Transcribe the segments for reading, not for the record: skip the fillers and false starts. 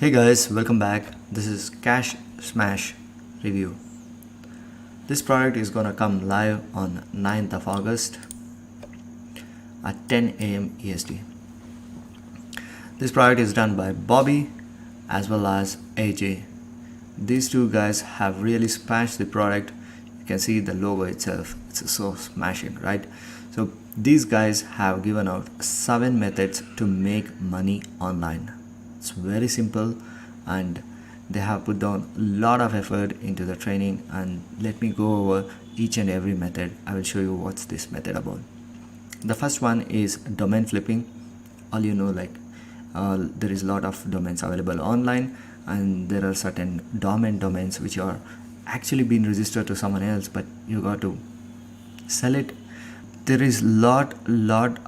Hey guys, welcome back. This is Cash Smash review. This product is gonna come live on 9th of August at 10 a.m. EST. This product is done by Bobby as well as AJ. These two guys have really smashed the product. You can see the logo itself. It's so smashing, right? So these guys have given out 7 methods to make money online. It's very simple and they have put down a lot of effort into the training, and let me go over each and every method. I will show you what's this method about. The first one is domain flipping. All you know, there is a lot of domains available online, and there are certain domains which are actually being registered to someone else, but you got to sell it. There is lot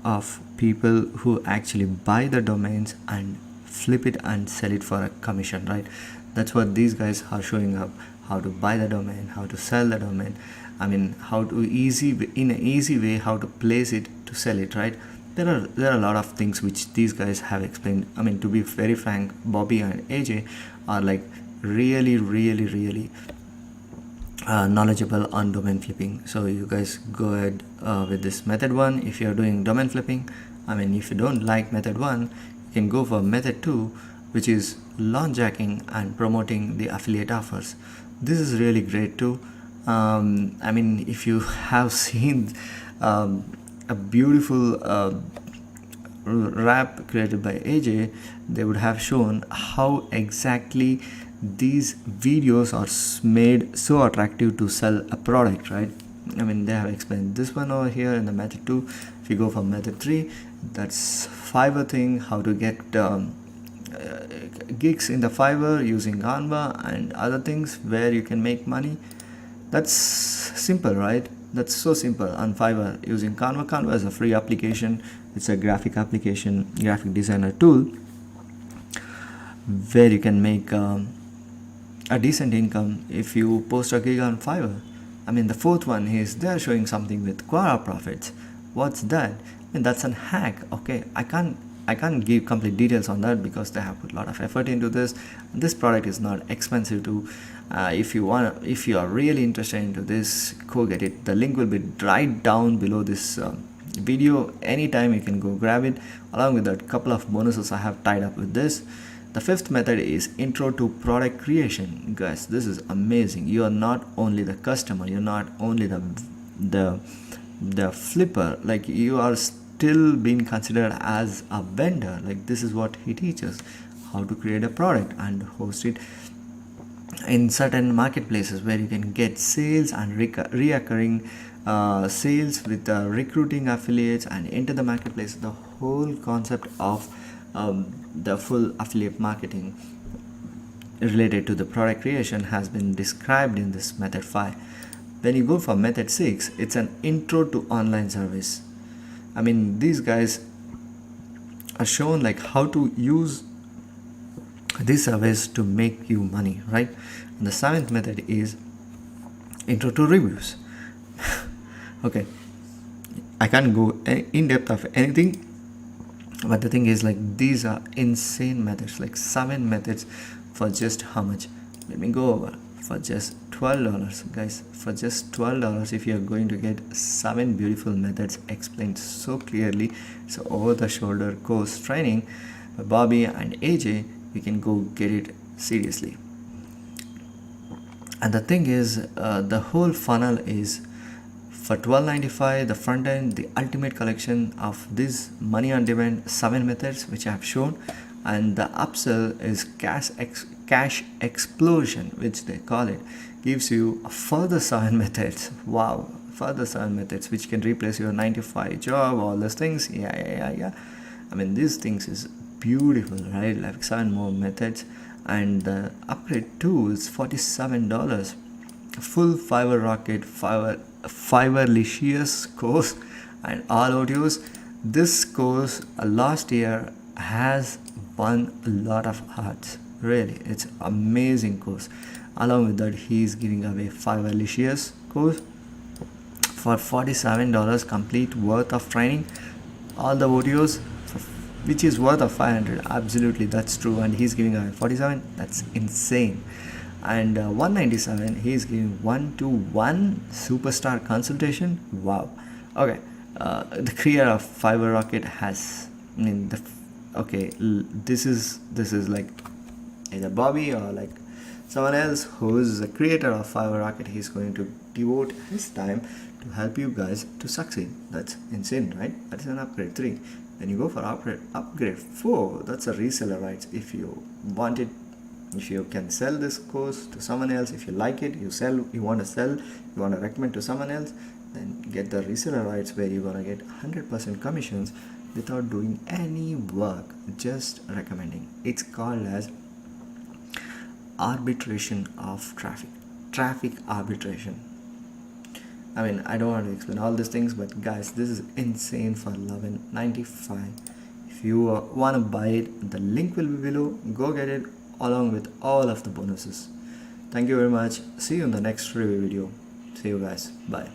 of people who actually buy the domains and flip it and sell it for a commission, right? That's what these guys are showing up: how to buy the domain, how to sell the domain. I mean, how to in an easy way how to place it to sell it, right? There are a lot of things which these guys have explained. I mean, to be very frank, Bobby and AJ are like really knowledgeable on domain flipping. So you guys go ahead with this method 1 if you're doing domain flipping. I mean, if you don't like method 1, you can go for method 2, which is launch jacking and promoting the affiliate offers. This is really great too. I mean, if you have seen a beautiful rap created by AJ, they would have shown how exactly these videos are made so attractive to sell a product, right? I mean, they have explained this one over here in the method 2. If you go for method 3, that's Fiverr thing, how to get gigs in the Fiverr using Canva and other things where you can make money. That's simple, right? That's so simple on Fiverr using Canva. Canva is a free application. It's a graphic designer tool where you can make a decent income if you post a gig on Fiverr. I mean, the fourth one is they're showing something with Quora profits. What's that? I mean, that's a hack. Okay, I can't give complete details on that because they have put a lot of effort into this. This product is not expensive too. If you are really interested into this, go get it. The link will be right down below this video. Anytime you can go grab it. Along with that, couple of bonuses I have tied up with this. The fifth method is intro to product creation. Guys, this is amazing. You are not only the customer, you're not only the flipper, like you are still being considered as a vendor. Like, this is what he teaches: how to create a product and host it in certain marketplaces where you can get sales and reoccurring sales with recruiting affiliates and enter the marketplace. The whole concept of the full affiliate marketing related to the product creation has been described in this method 5. When you go for method 6, it's an intro to online service. I mean, these guys are shown like how to use this service to make you money, right? And the 7th method is intro to reviews. Okay, I can't go in depth of anything, but the thing is, like, these are insane methods, like 7 methods for just how much? Let me go over. For just $12, guys. For just $12, if you are going to get 7 beautiful methods explained so clearly, so over the shoulder course training by Bobby and AJ, you can go get it seriously. And the thing is, the whole funnel is for $12.95, the front end, the ultimate collection of this money on demand 7 methods which I have shown, and the upsell is cash explosion, which they call it, gives you a further 7 methods. Wow, further 7 methods which can replace your 9 to 5 job, all those things. Yeah. I mean, these things is beautiful, right? Like 7 more methods, and the upgrade too is $47. Full Fiverr Rocket, Fiverrlicious course, and all audios. This course last year has won a lot of hearts. Really, it's amazing course. Along with that, he is giving away Fiverrlicious course for $47, complete worth of training, all the audios for which is worth of 500. Absolutely, that's true. And he's giving a 47. That's insane. And 197, he's giving 1-to-1 superstar consultation. Wow. Okay. The creator of Fiber Rocket has, I mean, okay, this is like either Bobby or like someone else who's the creator of Fiber Rocket. He's going to devote his time to help you guys to succeed. That's insane, right? That is an upgrade 3. Then you go for upgrade 4. That's a reseller rights. If you want it, if you can sell this course to someone else, if you like it, you want to recommend to someone else, then get the reseller rights where you're gonna get 100% commissions without doing any work, just recommending. It's called as arbitration of traffic arbitration. I mean, I don't want to explain all these things, but guys, this is insane for 11.95. If you want to buy it, the link will be below. Go get it along with all of the bonuses. Thank you very much. See you in the next review video. See you guys. Bye.